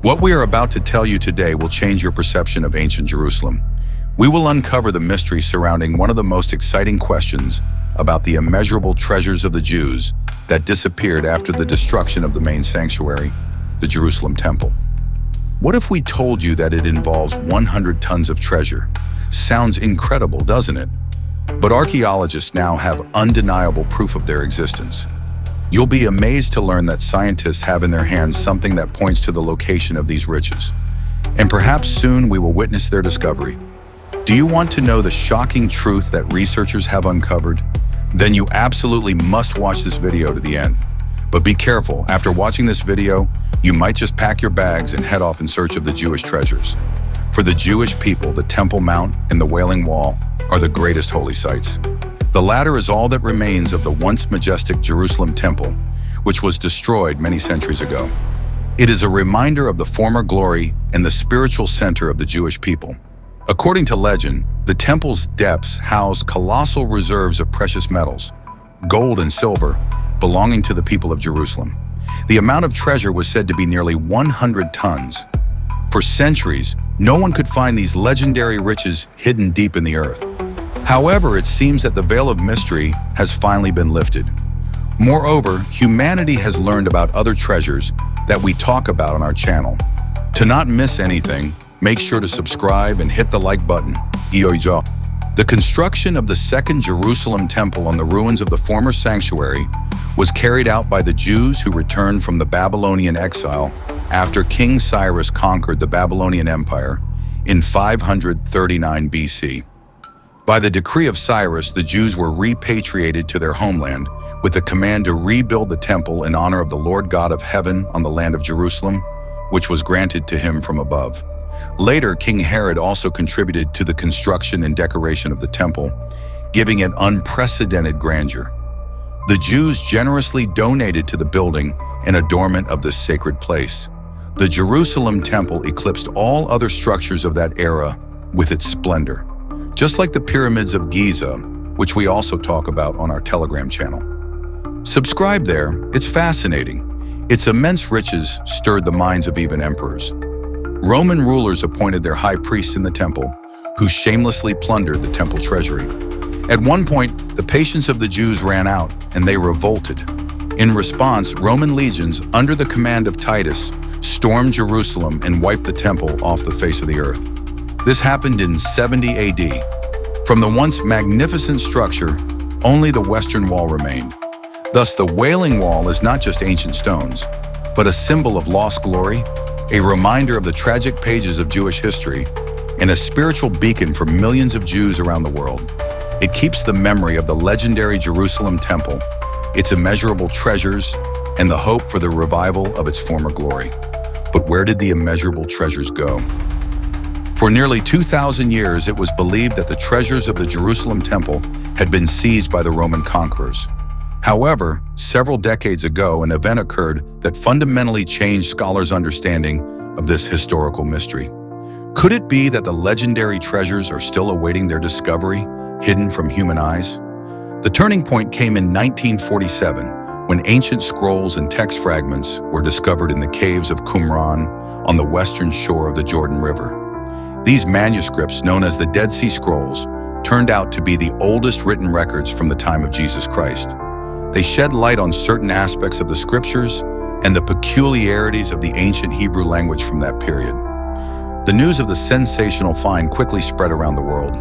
What we are about to tell you today will change your perception of ancient Jerusalem. We will uncover the mystery surrounding one of the most exciting questions about the immeasurable treasures of the Jews that disappeared after the destruction of the main sanctuary, the Jerusalem temple. What if we told you that it involves 100 tons of treasure? Sounds incredible, doesn't it? But archaeologists now have undeniable proof of their existence. You'll be amazed to learn that scientists have in their hands something that points to the location of these riches. And perhaps soon we will witness their discovery. Do you want to know the shocking truth that researchers have uncovered? Then you absolutely must watch this video to the end. But be careful, after watching this video, you might just pack your bags and head off in search of the Jewish treasures. For the Jewish people, the Temple Mount and the Wailing Wall are the greatest holy sites. The latter is all that remains of the once majestic Jerusalem temple, which was destroyed many centuries ago. It is a reminder of the former glory and the spiritual center of the Jewish people. According to legend, the temple's depths house colossal reserves of precious metals, gold and silver, belonging to the people of Jerusalem. The amount of treasure was said to be nearly 100 tons. For centuries, no one could find these legendary riches hidden deep in the earth. However, it seems that the veil of mystery has finally been lifted. Moreover, humanity has learned about other treasures that we talk about on our channel. To not miss anything, make sure to subscribe and hit the like button. The construction of the second Jerusalem temple on the ruins of the former sanctuary was carried out by the Jews who returned from the Babylonian exile after King Cyrus conquered the Babylonian Empire in 539 BC. By the decree of Cyrus, the Jews were repatriated to their homeland with the command to rebuild the temple in honor of the Lord God of heaven on the land of Jerusalem, which was granted to him from above. Later, King Herod also contributed to the construction and decoration of the temple, giving it unprecedented grandeur. The Jews generously donated to the building and adornment of this sacred place. The Jerusalem temple eclipsed all other structures of that era with its splendor, just like the pyramids of Giza, which we also talk about on our Telegram channel. Subscribe there, it's fascinating. Its immense riches stirred the minds of even emperors. Roman rulers appointed their high priests in the temple, who shamelessly plundered the temple treasury. At one point, the patience of the Jews ran out, and they revolted. In response, Roman legions, under the command of Titus, stormed Jerusalem and wiped the temple off the face of the earth. This happened in 70 AD. From the once magnificent structure, only the western wall remained. Thus, the Wailing Wall is not just ancient stones, but a symbol of lost glory, a reminder of the tragic pages of Jewish history, and a spiritual beacon for millions of Jews around the world. It keeps the memory of the legendary Jerusalem temple, its immeasurable treasures, and the hope for the revival of its former glory. But where did the immeasurable treasures go? For nearly 2,000 years, it was believed that the treasures of the Jerusalem temple had been seized by the Roman conquerors. However, several decades ago, an event occurred that fundamentally changed scholars' understanding of this historical mystery. Could it be that the legendary treasures are still awaiting their discovery, hidden from human eyes? The turning point came in 1947, when ancient scrolls and text fragments were discovered in the caves of Qumran on the western shore of the Jordan River. These manuscripts, known as the Dead Sea Scrolls, turned out to be the oldest written records from the time of Jesus Christ. They shed light on certain aspects of the scriptures and the peculiarities of the ancient Hebrew language from that period. The news of the sensational find quickly spread around the world,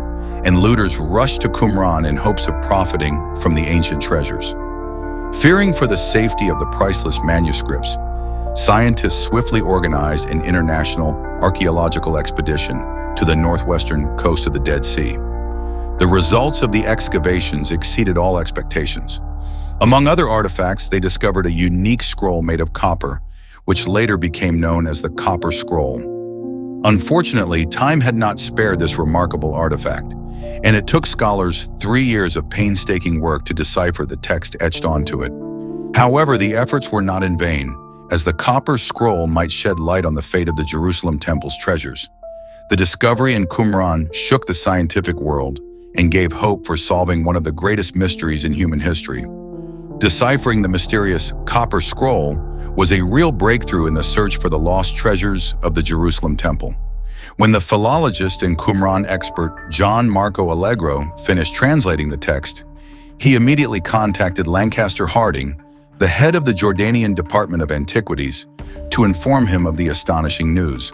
and looters rushed to Qumran in hopes of profiting from the ancient treasures. Fearing for the safety of the priceless manuscripts, scientists swiftly organized an international archaeological expedition to the northwestern coast of the Dead Sea. The results of the excavations exceeded all expectations. Among other artifacts, they discovered a unique scroll made of copper, which later became known as the Copper Scroll. Unfortunately, time had not spared this remarkable artifact, and it took scholars 3 years of painstaking work to decipher the text etched onto it. However, the efforts were not in vain, as the Copper Scroll might shed light on the fate of the Jerusalem temple's treasures. The discovery in Qumran shook the scientific world and gave hope for solving one of the greatest mysteries in human history. Deciphering the mysterious Copper Scroll was a real breakthrough in the search for the lost treasures of the Jerusalem Temple. When the philologist and Qumran expert John Marco Allegro finished translating the text, he immediately contacted Lancaster Harding, the head of the Jordanian Department of Antiquities, to inform him of the astonishing news.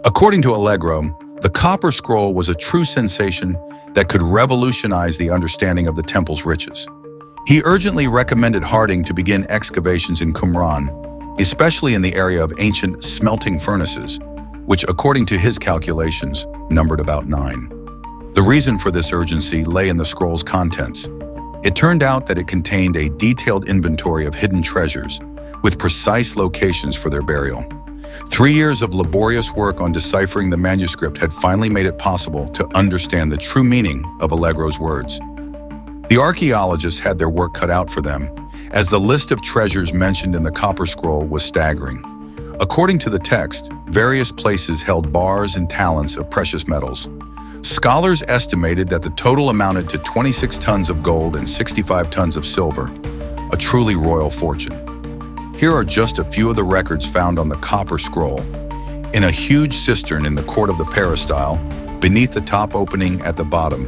According to Allegro, the Copper Scroll was a true sensation that could revolutionize the understanding of the temple's riches. He urgently recommended Harding to begin excavations in Qumran, especially in the area of ancient smelting furnaces, which, according to his calculations, numbered about 9. The reason for this urgency lay in the scroll's contents. It turned out that it contained a detailed inventory of hidden treasures, with precise locations for their burial. 3 years of laborious work on deciphering the manuscript had finally made it possible to understand the true meaning of Allegro's words. The archaeologists had their work cut out for them, as the list of treasures mentioned in the Copper Scroll was staggering. According to the text, various places held bars and talents of precious metals. Scholars estimated that the total amounted to 26 tons of gold and 65 tons of silver, a truly royal fortune. Here are just a few of the records found on the Copper Scroll. In a huge cistern in the court of the peristyle, beneath the top opening at the bottom,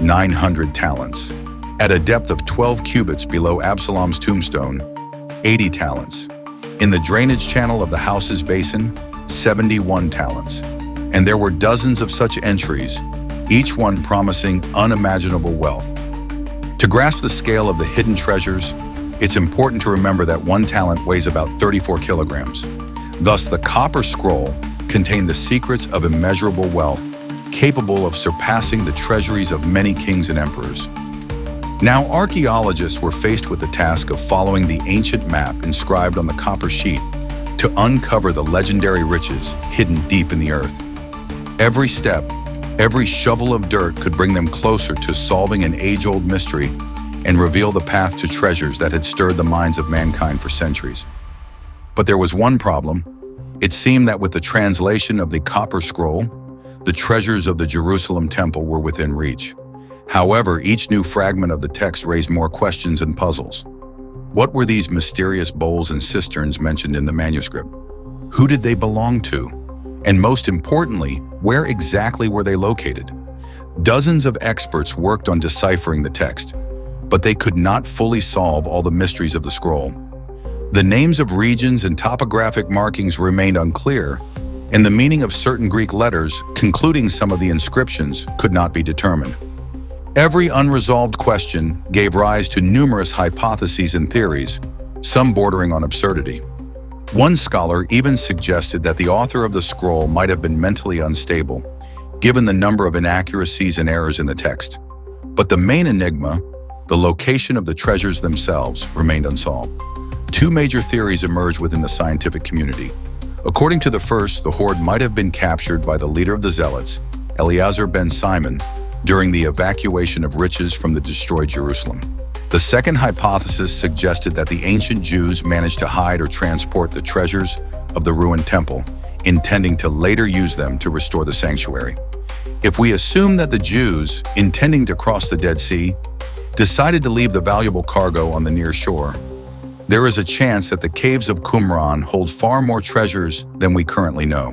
900 talents. At a depth of 12 cubits below Absalom's tombstone, 80 talents. In the drainage channel of the house's basin, 71 talents. And there were dozens of such entries, each one promising unimaginable wealth. To grasp the scale of the hidden treasures, it's important to remember that 1 talent weighs about 34 kilograms. Thus, the Copper Scroll contained the secrets of immeasurable wealth, capable of surpassing the treasuries of many kings and emperors. Now, archaeologists were faced with the task of following the ancient map inscribed on the copper sheet to uncover the legendary riches hidden deep in the earth. Every step, every shovel of dirt could bring them closer to solving an age-old mystery and reveal the path to treasures that had stirred the minds of mankind for centuries. But there was one problem. It seemed that with the translation of the Copper Scroll, the treasures of the Jerusalem Temple were within reach. However, each new fragment of the text raised more questions and puzzles. What were these mysterious bowls and cisterns mentioned in the manuscript? Who did they belong to? And most importantly, where exactly were they located? Dozens of experts worked on deciphering the text, but they could not fully solve all the mysteries of the scroll. The names of regions and topographic markings remained unclear, and the meaning of certain Greek letters, concluding some of the inscriptions, could not be determined. Every unresolved question gave rise to numerous hypotheses and theories, some bordering on absurdity. One scholar even suggested that the author of the scroll might have been mentally unstable, given the number of inaccuracies and errors in the text. But the main enigma, the location of the treasures themselves, remained unsolved. 2 major theories emerged within the scientific community. According to the first, the hoard might have been captured by the leader of the Zealots, Eleazar ben Simon, during the evacuation of riches from the destroyed Jerusalem. The second hypothesis suggested that the ancient Jews managed to hide or transport the treasures of the ruined temple, intending to later use them to restore the sanctuary. If we assume that the Jews, intending to cross the Dead Sea, decided to leave the valuable cargo on the near shore, there is a chance that the caves of Qumran hold far more treasures than we currently know.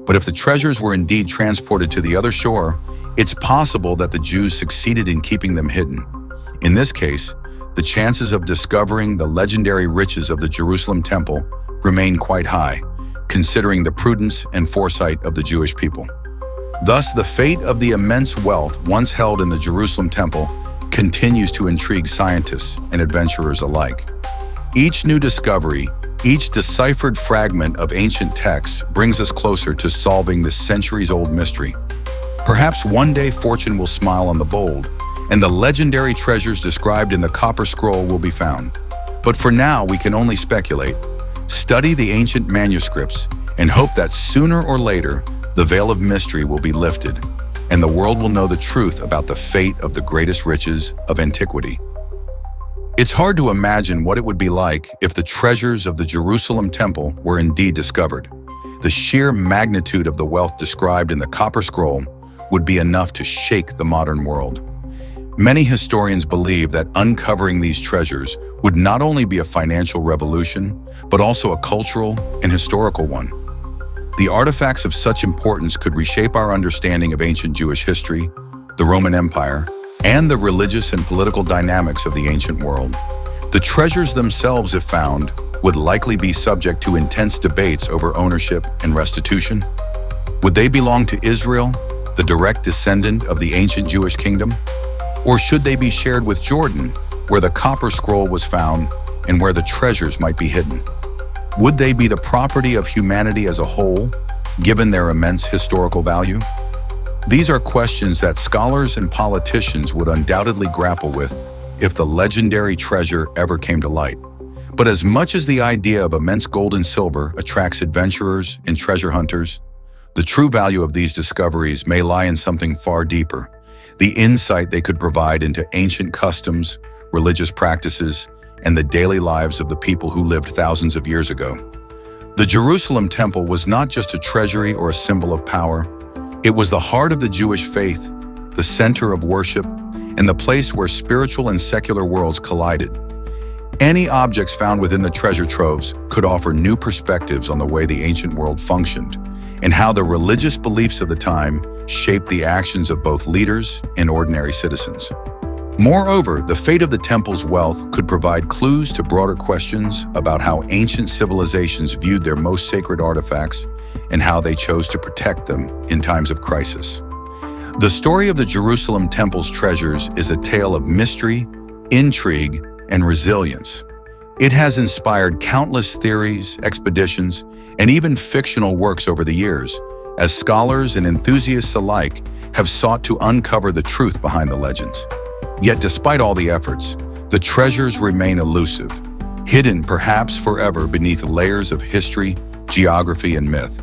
But if the treasures were indeed transported to the other shore, it's possible that the Jews succeeded in keeping them hidden. In this case, the chances of discovering the legendary riches of the Jerusalem Temple remain quite high, considering the prudence and foresight of the Jewish people. Thus, the fate of the immense wealth once held in the Jerusalem Temple continues to intrigue scientists and adventurers alike. Each new discovery, each deciphered fragment of ancient texts brings us closer to solving this centuries-old mystery. Perhaps one day fortune will smile on the bold, and the legendary treasures described in the Copper Scroll will be found. But for now, we can only speculate, study the ancient manuscripts, and hope that sooner or later, the veil of mystery will be lifted, and the world will know the truth about the fate of the greatest riches of antiquity. It's hard to imagine what it would be like if the treasures of the Jerusalem Temple were indeed discovered. The sheer magnitude of the wealth described in the Copper Scroll would be enough to shake the modern world. Many historians believe that uncovering these treasures would not only be a financial revolution, but also a cultural and historical one. The artifacts of such importance could reshape our understanding of ancient Jewish history, the Roman Empire, and the religious and political dynamics of the ancient world. The treasures themselves, if found, would likely be subject to intense debates over ownership and restitution. Would they belong to Israel, the direct descendant of the ancient Jewish kingdom? Or should they be shared with Jordan, where the copper scroll was found and where the treasures might be hidden? Would they be the property of humanity as a whole, given their immense historical value? These are questions that scholars and politicians would undoubtedly grapple with if the legendary treasure ever came to light. But as much as the idea of immense gold and silver attracts adventurers and treasure hunters, the true value of these discoveries may lie in something far deeper: the insight they could provide into ancient customs, religious practices, and the daily lives of the people who lived thousands of years ago. The Jerusalem temple was not just a treasury or a symbol of power. It was the heart of the Jewish faith, the center of worship, and the place where spiritual and secular worlds collided. Any objects found within the treasure troves could offer new perspectives on the way the ancient world functioned and how the religious beliefs of the time shaped the actions of both leaders and ordinary citizens. Moreover, the fate of the temple's wealth could provide clues to broader questions about how ancient civilizations viewed their most sacred artifacts and how they chose to protect them in times of crisis. The story of the Jerusalem temple's treasures is a tale of mystery, intrigue, and resilience. It has inspired countless theories, expeditions, and even fictional works over the years, as scholars and enthusiasts alike have sought to uncover the truth behind the legends. Yet despite all the efforts, the treasures remain elusive, hidden perhaps forever beneath layers of history, geography, and myth.